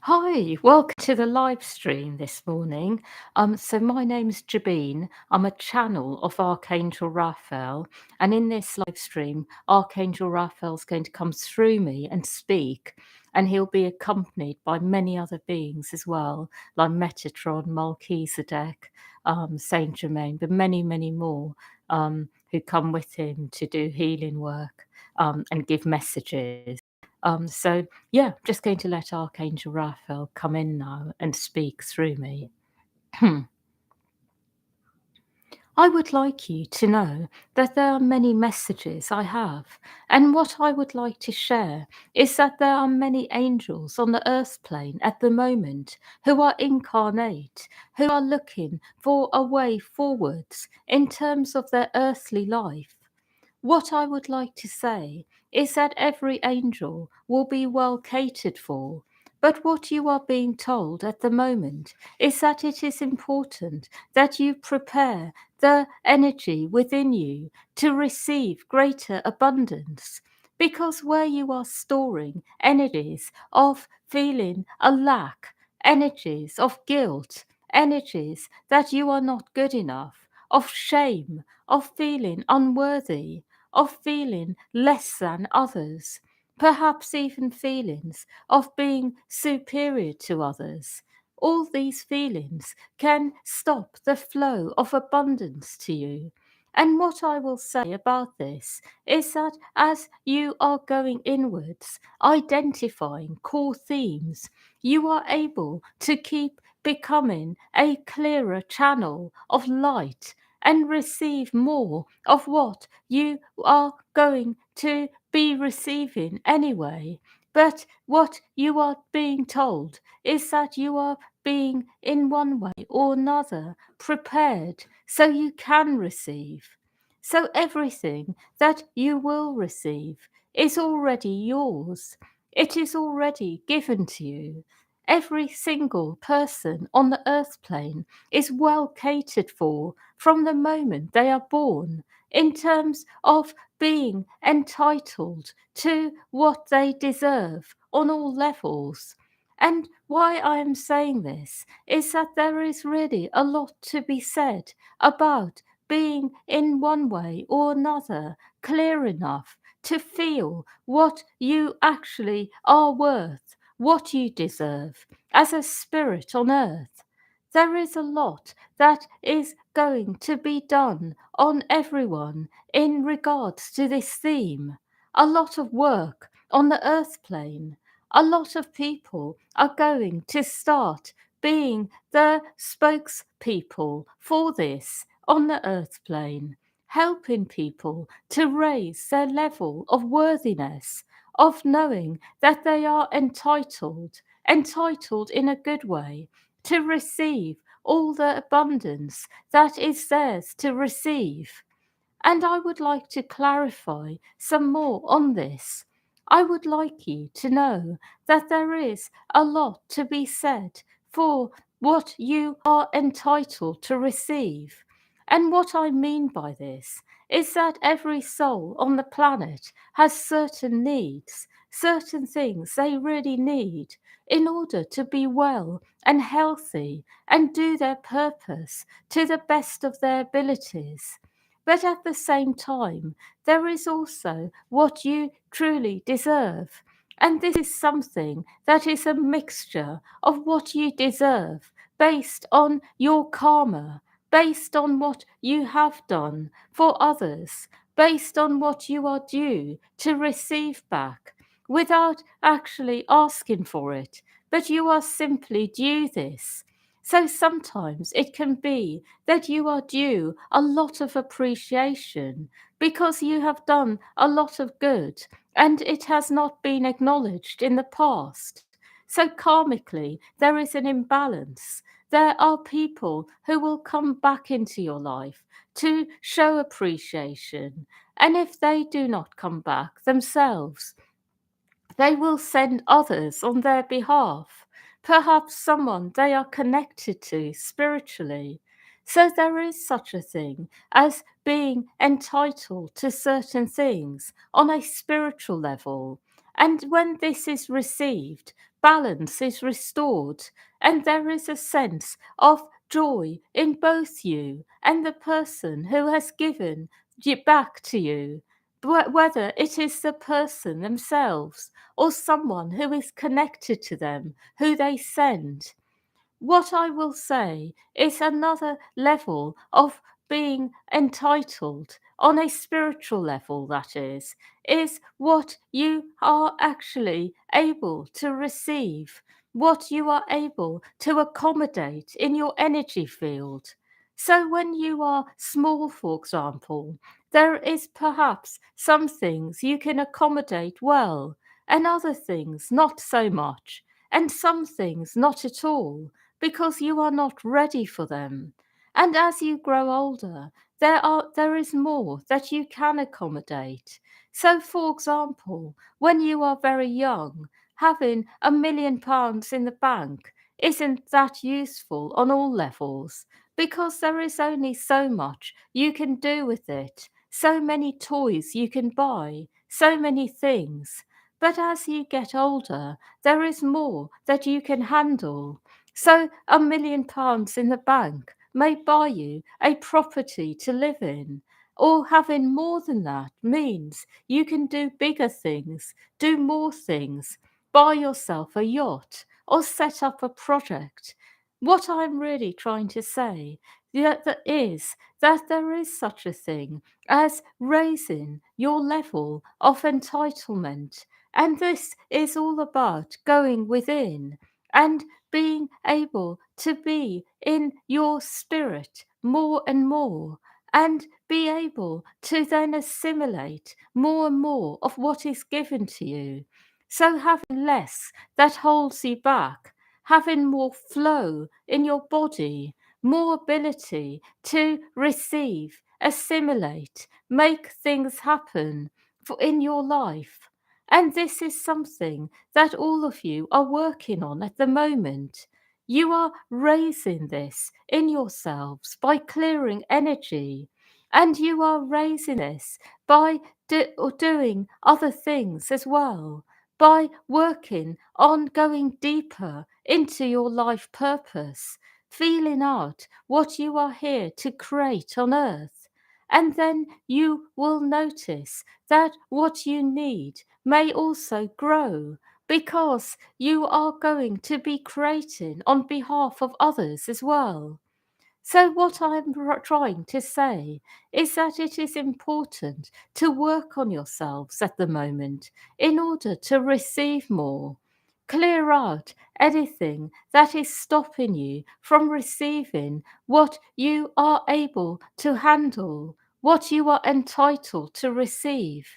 Hi, welcome to the live stream this morning. So my name's Jabeen. I'm a channel of Archangel Raphael, and in this live stream, Archangel Raphael's going to come through me and speak, and he'll be accompanied by many other beings as well, like Metatron, Melchizedek, Saint Germain, but many, many more who come with him to do healing work and give messages. So, just going to let Archangel Raphael come in now and speak through me. I would like you to know that there are many messages I have, and what I would like to share is that there are many angels on the earth plane at the moment who are incarnate, who are looking for a way forwards in terms of their earthly life. What I would like to say is that every angel will be well catered for. But what you are being told at the moment is that it is important that you prepare the energy within you to receive greater abundance. Because where you are storing energies of feeling a lack, energies of guilt, energies that you are not good enough, of shame, of feeling unworthy, of feeling less than others, perhaps even feelings of being superior to others. All these feelings can stop the flow of abundance to you. And what I will say about this is that as you are going inwards, identifying core themes, you are able to keep becoming a clearer channel of light and receive more of what you are going to be receiving anyway. But what you are being told is that you are being, in one way or another, prepared so you can receive. So everything that you will receive is already yours. It is already given to you. Every single person on the earth plane is well catered for from the moment they are born in terms of being entitled to what they deserve on all levels. And why I am saying this is that there is really a lot to be said about being in one way or another clear enough to feel what you actually are worth, what you deserve as a spirit on earth. There is a lot that is going to be done on everyone in regards to this theme. A lot of work on the earth plane. A lot of people are going to start being the spokespeople for this on the earth plane, helping people to raise their level of worthiness, of knowing that they are entitled in a good way to receive all the abundance that is theirs to receive. And I would like to clarify some more on this. I would like you to know that there is a lot to be said for what you are entitled to receive. And what I mean by this is that every soul on the planet has certain needs, certain things they really need in order to be well and healthy and do their purpose to the best of their abilities. But at the same time, there is also what you truly deserve. And this is something that is a mixture of what you deserve based on your karma, based on what you have done for others, based on what you are due to receive back without actually asking for it, but you are simply due this. So sometimes it can be that you are due a lot of appreciation because you have done a lot of good and it has not been acknowledged in the past. So karmically, there is an imbalance. There are people who will come back into your life to show appreciation. And if they do not come back themselves, they will send others on their behalf, perhaps someone they are connected to spiritually. So there is such a thing as being entitled to certain things on a spiritual level. And when this is received, balance is restored, and there is a sense of joy in both you and the person who has given it back to you, whether it is the person themselves or someone who is connected to them, who they send. What I will say is another level of being entitled, on a spiritual level, that is what you are actually able to receive, what you are able to accommodate in your energy field. So when you are small, for example, there is perhaps some things you can accommodate well, and other things not so much, and some things not at all, because you are not ready for them. And as you grow older, there is more that you can accommodate. So, for example, when you are very young, having £1 million in the bank isn't that useful on all levels, because there is only so much you can do with it, so many toys you can buy, so many things. But as you get older, there is more that you can handle. So £1 million in the bank may buy you a property to live in. Or having more than that means you can do bigger things, do more things, buy yourself a yacht, or set up a project. What I'm really trying to say is that there is such a thing as raising your level of entitlement. And this is all about going within and being able to be in your spirit more and more, and be able to then assimilate more and more of what is given to you. So having less that holds you back, having more flow in your body, more ability to receive, assimilate, make things happen in your life. And this is something that all of you are working on at the moment. You are raising this in yourselves by clearing energy, and you are raising this by doing other things as well, by working on going deeper into your life purpose, feeling out what you are here to create on earth. And then you will notice that what you need may also grow, because you are going to be creating on behalf of others as well. So, what I'm trying to say is that it is important to work on yourselves at the moment in order to receive more. Clear out anything that is stopping you from receiving what you are able to handle, what you are entitled to receive.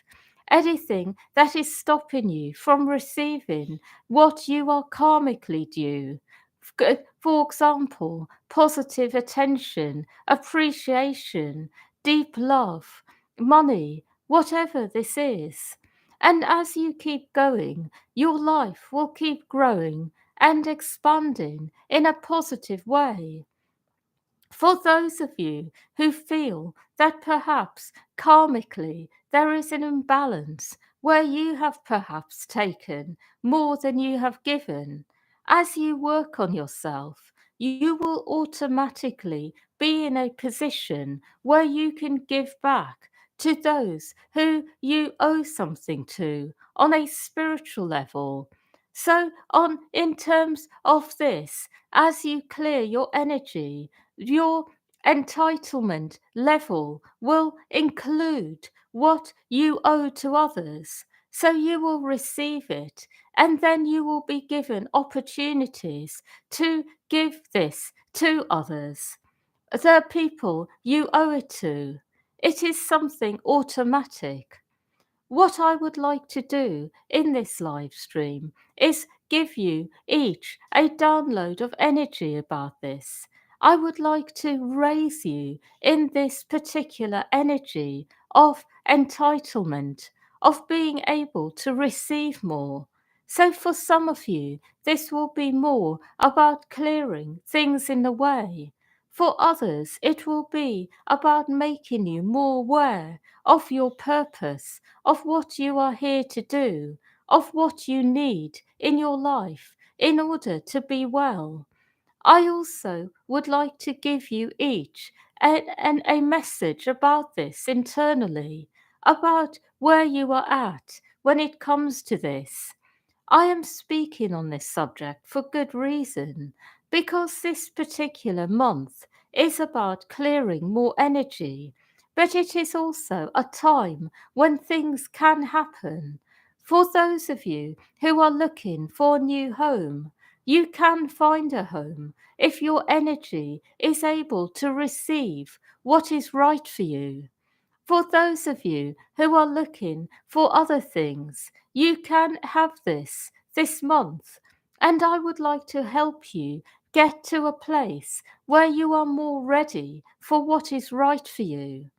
Anything that is stopping you from receiving what you are karmically due. For example, positive attention, appreciation, deep love, money, whatever this is. And as you keep going, your life will keep growing and expanding in a positive way. For those of you who feel that perhaps karmically there is an imbalance where you have perhaps taken more than you have given, as you work on yourself, you will automatically be in a position where you can give back to those who you owe something to on a spiritual level. So, in terms of this, as you clear your energy, your entitlement level will include what you owe to others. So you will receive it, and then you will be given opportunities to give this to others, the people you owe it to. It is something automatic. What I would like to do in this live stream is give you each a download of energy about this. I would like to raise you in this particular energy of entitlement, of being able to receive more. So, for some of you, this will be more about clearing things in the way. For others, it will be about making you more aware of your purpose, of what you are here to do, of what you need in your life in order to be well. I also would like to give you each a message about this internally, about where you are at when it comes to this. I am speaking on this subject for good reason, because this particular month is about clearing more energy, but it is also a time when things can happen. For those of you who are looking for a new home, you can find a home if your energy is able to receive what is right for you. For those of you who are looking for other things, you can have this month. And I would like to help you get to a place where you are more ready for what is right for you.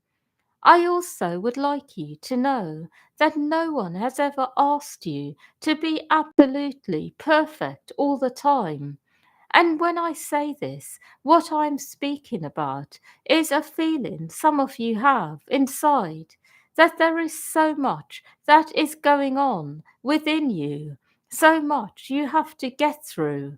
I also would like you to know that no one has ever asked you to be absolutely perfect all the time. And when I say this, what I'm speaking about is a feeling some of you have inside, that there is so much that is going on within you, so much you have to get through.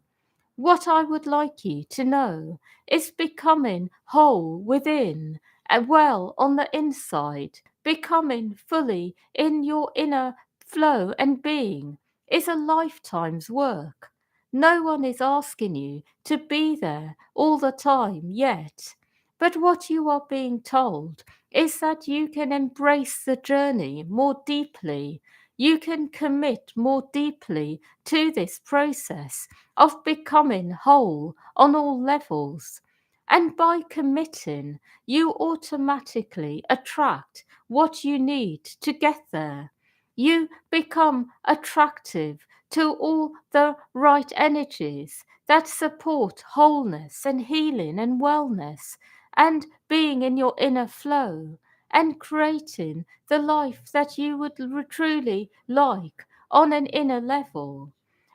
What I would like you to know is becoming whole within and well on the inside, becoming fully in your inner flow and being is a lifetime's work. No one is asking you to be there all the time yet. But what you are being told is that you can embrace the journey more deeply. You can commit more deeply to this process of becoming whole on all levels. And by committing, you automatically attract what you need to get there. You become attractive to all the right energies that support wholeness and healing and wellness and being in your inner flow and creating the life that you would truly like on an inner level.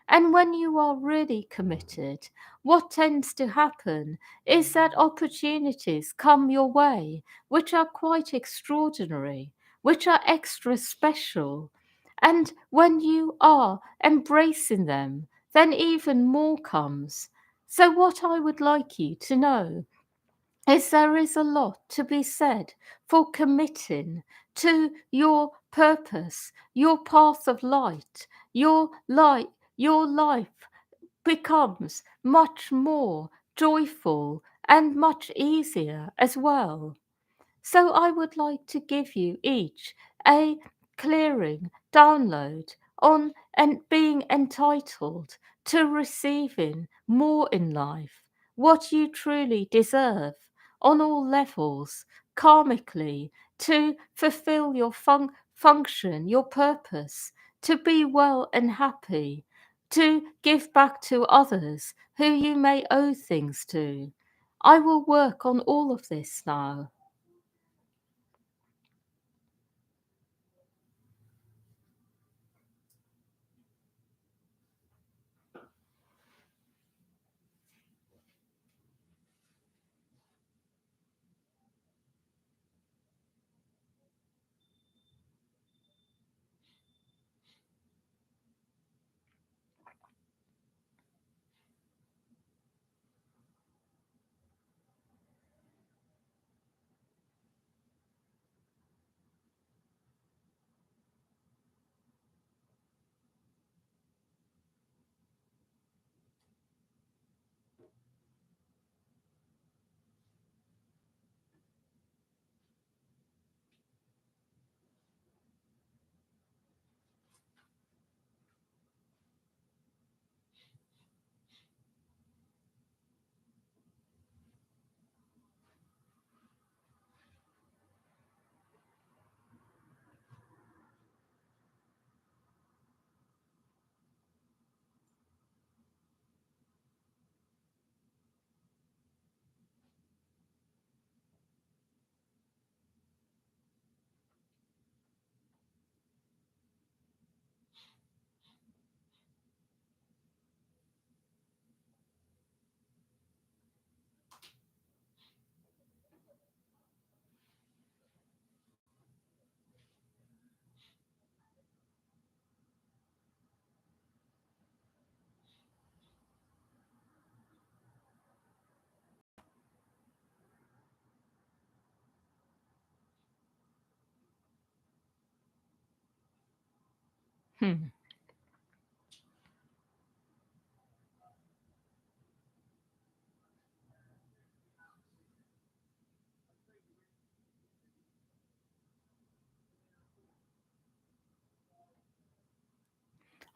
And when you are really committed, what tends to happen is that opportunities come your way, which are quite extraordinary, which are extra special. And when you are embracing them, then even more comes. So, what I would like you to know is there is a lot to be said for committing to your purpose, your path of light, your life becomes much more joyful and much easier as well. So I would like to give you each a clearing download on and being entitled to receiving more in life, what you truly deserve on all levels, karmically, to fulfill your function, your purpose, to be well and happy, to give back to others who you may owe things to. I will work on all of this now. Hmm.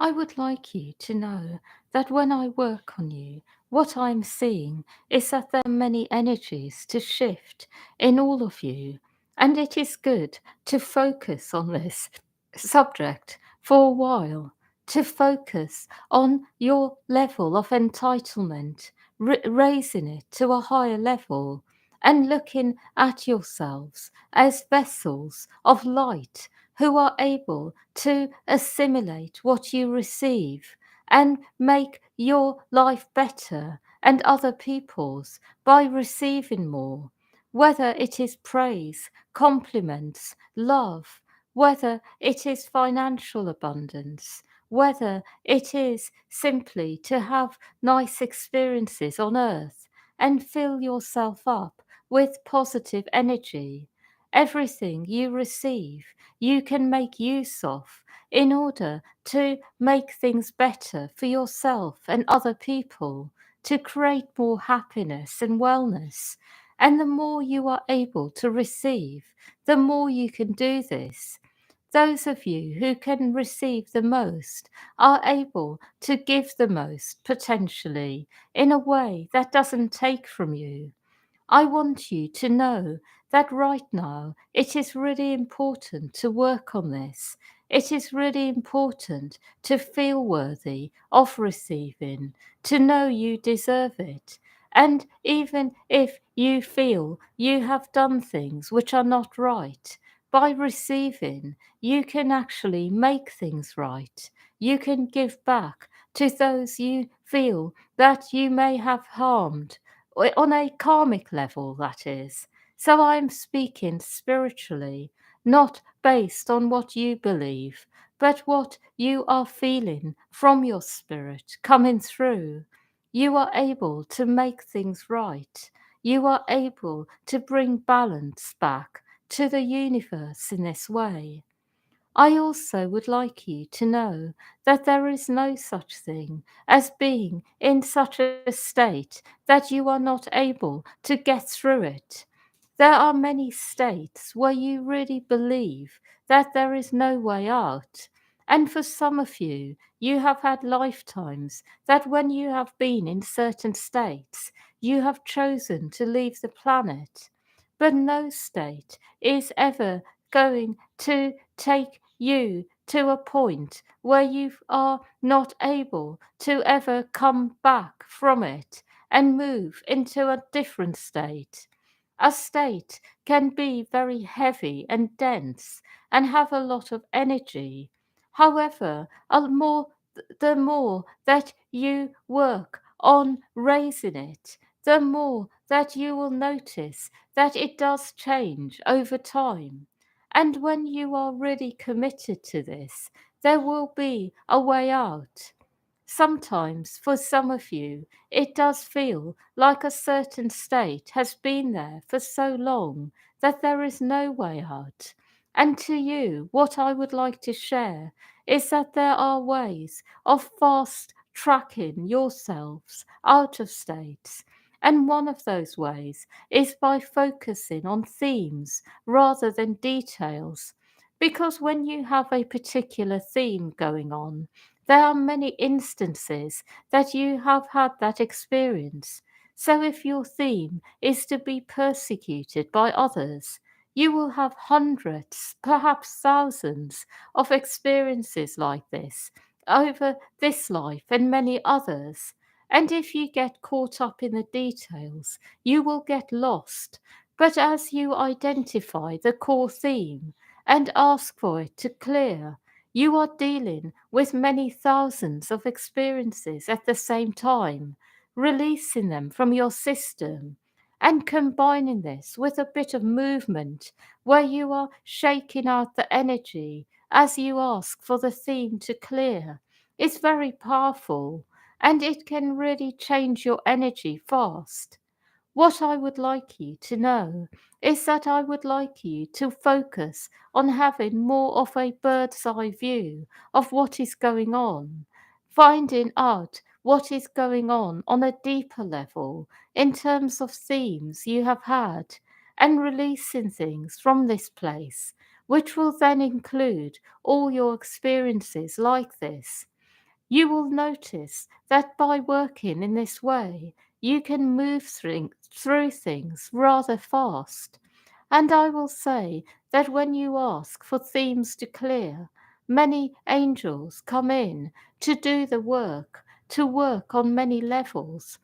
I would like you to know that when I work on you, what I'm seeing is that there are many energies to shift in all of you, and it is good to focus on this subject for a while, to focus on your level of entitlement, raising it to a higher level, and looking at yourselves as vessels of light who are able to assimilate what you receive and make your life better and other people's by receiving more, whether it is praise, compliments, love, whether it is financial abundance, whether it is simply to have nice experiences on earth and fill yourself up with positive energy. Everything you receive, you can make use of in order to make things better for yourself and other people, to create more happiness and wellness. And the more you are able to receive, the more you can do this. Those of you who can receive the most are able to give the most potentially in a way that doesn't take from you. I want you to know that right now it is really important to work on this. It is really important to feel worthy of receiving, to know you deserve it. And even if you feel you have done things which are not right, by receiving, you can actually make things right. You can give back to those you feel that you may have harmed on a karmic level, that is. So I'm speaking spiritually, not based on what you believe, but what you are feeling from your spirit coming through. You are able to make things right. You are able to bring balance back to the universe in this way. I also would like you to know that there is no such thing as being in such a state that you are not able to get through it. There are many states where you really believe that there is no way out. And for some of you, you have had lifetimes that when you have been in certain states, you have chosen to leave the planet. But no state is ever going to take you to a point where you are not able to ever come back from it and move into a different state. A state can be very heavy and dense and have a lot of energy. However, the more that you work on raising it, the more that you will notice that it does change over time. And when you are really committed to this, there will be a way out. Sometimes, for some of you, it does feel like a certain state has been there for so long that there is no way out. And to you, what I would like to share is that there are ways of fast tracking yourselves out of states. And one of those ways is by focusing on themes rather than details. Because when you have a particular theme going on, there are many instances that you have had that experience. So, if your theme is to be persecuted by others, you will have hundreds, perhaps thousands, of experiences like this over this life and many others. And if you get caught up in the details, you will get lost. But as you identify the core theme and ask for it to clear, you are dealing with many thousands of experiences at the same time, releasing them from your system and combining this with a bit of movement where you are shaking out the energy as you ask for the theme to clear. It's very powerful and it can really change your energy fast. What I would like you to know is that I would like you to focus on having more of a bird's eye view of what is going on, finding out what is going on a deeper level in terms of themes you have had, and releasing things from this place, which will then include all your experiences like this. You will notice that by working in this way, you can move through things rather fast. And I will say that when you ask for themes to clear, many angels come in to do the work, to work on many levels,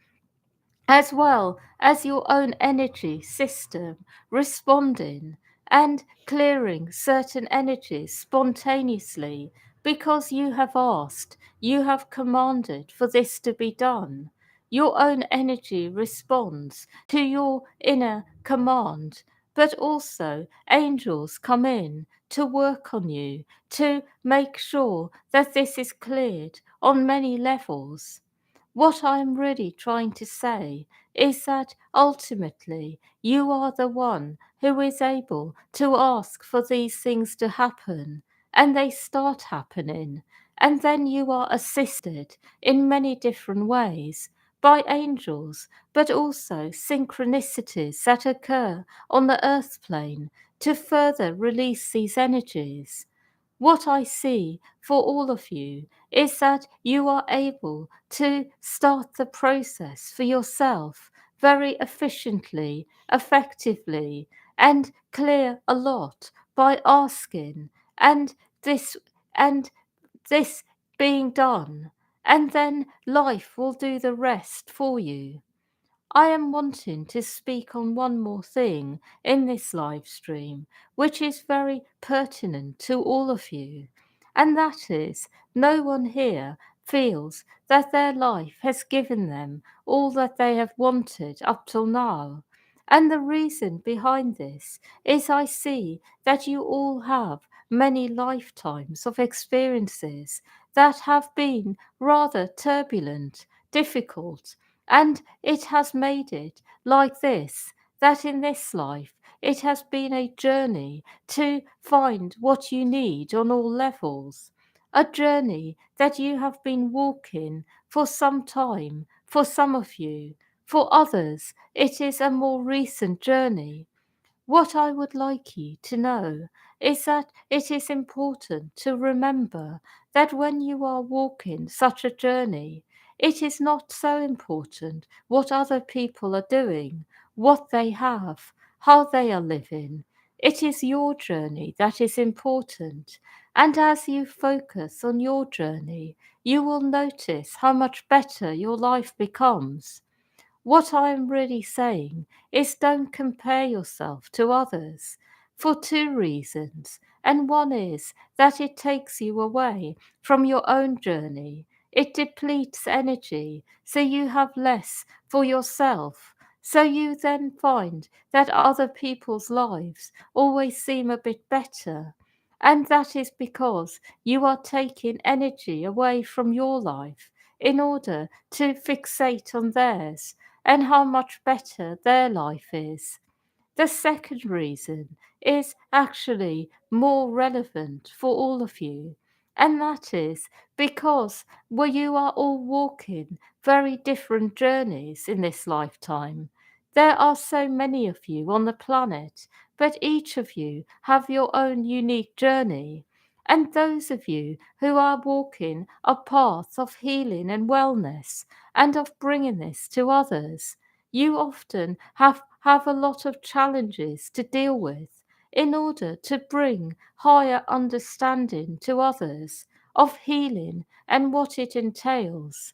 as well as your own energy system responding and clearing certain energies spontaneously because you have asked, you have commanded for this to be done. Your own energy responds to your inner command, but also angels come in to work on you to make sure that this is cleared on many levels. What I'm really trying to say is that ultimately you are the one who is able to ask for these things to happen, and they start happening, and then you are assisted in many different ways by angels, but also synchronicities that occur on the earth plane to further release these energies. What I see for all of you is that you are able to start the process for yourself very efficiently, effectively, and clear a lot by asking, and this and this being done, and then life will do the rest for you. I am wanting to speak on one more thing in this live stream, which is very pertinent to all of you, and that is no one here feels that their life has given them all that they have wanted up till now. And the reason behind this is I see that you all have many lifetimes of experiences that have been rather turbulent, difficult, and it has made it like this, that in this life it has been a journey to find what you need on all levels. A journey that you have been walking for some time, for some of you. For others, it is a more recent journey. What I would like you to know is that it is important to remember that when you are walking such a journey, it is not so important what other people are doing, what they have, how they are living. It is your journey that is important. And as you focus on your journey, you will notice how much better your life becomes. What I am really saying is don't compare yourself to others for two reasons. And one is that it takes you away from your own journey. It depletes energy, so you have less for yourself. So you then find that other people's lives always seem a bit better. And that is because you are taking energy away from your life in order to fixate on theirs and how much better their life is. The second reason is actually more relevant for all of you, and that is because where you are all walking very different journeys in this lifetime. There are so many of you on the planet, but each of you have your own unique journey. And those of you who are walking a path of healing and wellness and of bringing this to others, you often have a lot of challenges to deal with in order to bring higher understanding to others of healing and what it entails.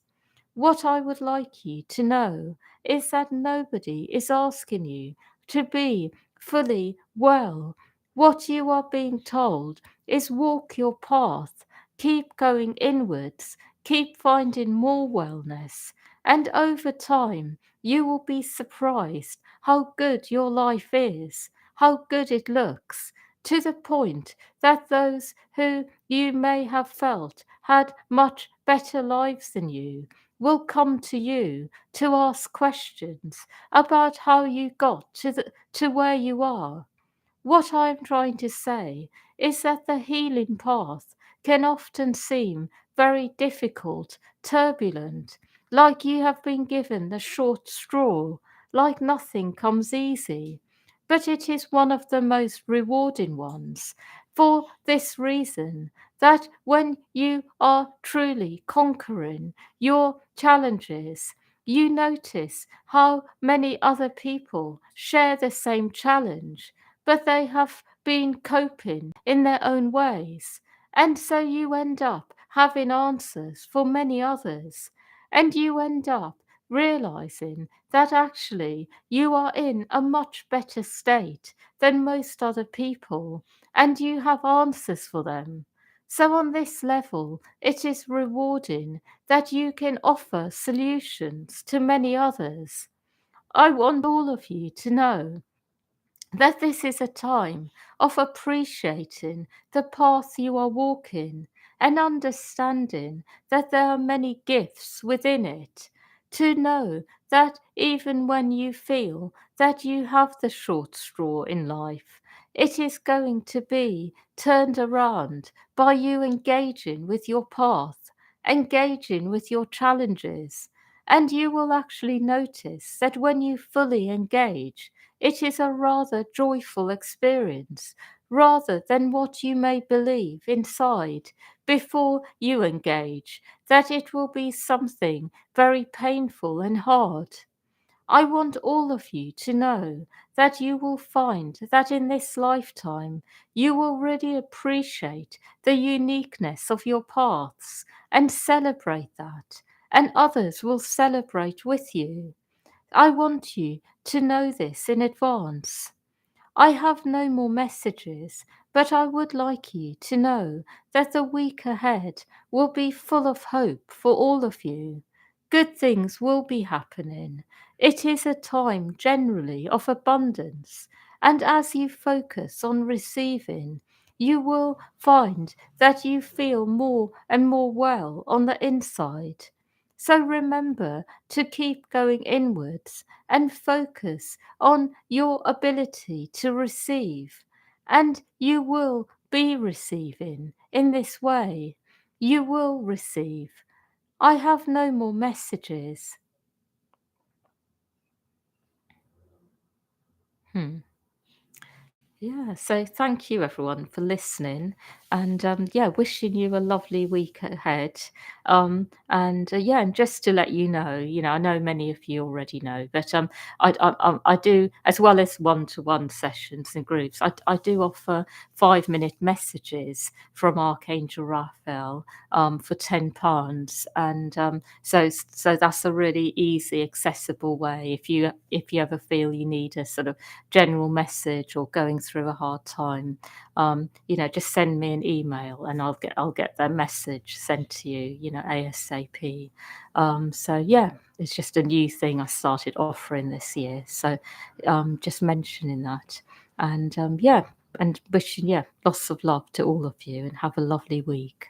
What I would like you to know is that nobody is asking you to be fully well. What you are being told is walk your path, keep going inwards, keep finding more wellness, and over time you will be surprised how good your life is, how good it looks, to the point that those who you may have felt had much better lives than you will come to you to ask questions about how you got to where you are. What I'm trying to say is that the healing path can often seem very difficult, turbulent, like you have been given the short straw, like nothing comes easy. But it is one of the most rewarding ones for this reason, that when you are truly conquering your challenges, you notice how many other people share the same challenge, but they have been coping in their own ways. And so you end up having answers for many others. And you end up realizing that actually you are in a much better state than most other people, and you have answers for them. So, on this level, it is rewarding that you can offer solutions to many others. I want all of you to know that this is a time of appreciating the path you are walking and understanding that there are many gifts within it. To know that even when you feel that you have the short straw in life, it is going to be turned around by you engaging with your path, engaging with your challenges. And you will actually notice that when you fully engage, it is a rather joyful experience, rather than what you may believe inside before you engage, that it will be something very painful and hard. I want all of you to know that you will find that in this lifetime you will really appreciate the uniqueness of your paths and celebrate that, and others will celebrate with you. I want you to know this in advance. I have no more messages, but I would like you to know that the week ahead will be full of hope for all of you. Good things will be happening. It is a time generally of abundance, and as you focus on receiving, you will find that you feel more and more well on the inside. So remember to keep going inwards and focus on your ability to receive, and you will be receiving in this way. You will receive. I have no more messages. Hmm. Yeah, so thank you everyone for listening, and yeah, wishing you a lovely week ahead. And yeah, and just to let you know, I know many of you already know, but I do, as well as one-to-one sessions and groups. I do offer 5-minute messages from Archangel Raphael for £10, and so that's a really easy, accessible way if you ever feel you need a sort of general message or going through a hard time, you know, just send me an email and I'll get that message sent to you, you know, ASAP. So yeah, it's just a new thing I started offering this year. So just mentioning that, and yeah, and wishing, yeah, lots of love to all of you, and have a lovely week.